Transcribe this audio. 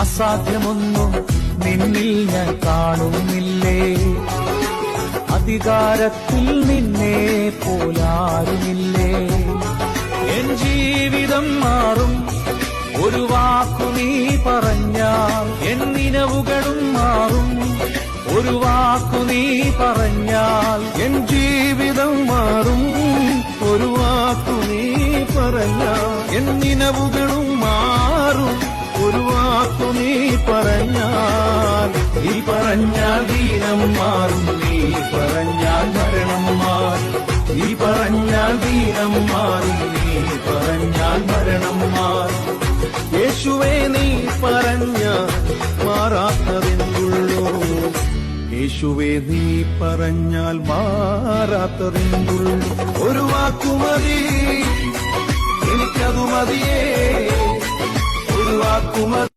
അസാധ്യമൊന്നും നിന്നിൽ ഞാൻ കാണുന്നില്ലേ. അധികാരത്തിൽ നിന്നെ പോലാരുമില്ലേ. എൻ ജീവിതം മാറും ഒരു വാക്കു നീ പറഞ്ഞാൽ, എൻ നിലവുകളും മാറും ഒരു വാക്കു നീ പറഞ്ഞാൽ. എൻ ജീവിതം മാറും ഒരു വാക്കു നീ പറഞ്ഞാൽ, എൻ നിലവുകളും മാറും ഒരു വാക്കു നീ പറഞ്ഞാൽ. നീ പറഞ്ഞാൽ ദീനം മാറും, നീ പറഞ്ഞാൽ മരണം മാറും. നീ പറഞ്ഞാൽ ദീനം മാറും, നീ പറഞ്ഞാൽ മരണം മാറും. യേശുവേ നീ പറഞ്ഞാൽ മാറാത്തതെന്തുള്ളൂ. യേശുവേ നീ പറഞ്ഞാൽ മാറാത്തതെന്തുള്ളൂ. ഒരു വാക്കുമതി, എനിക്കതു മതിയേ. ഒരു വാക്കുമതി.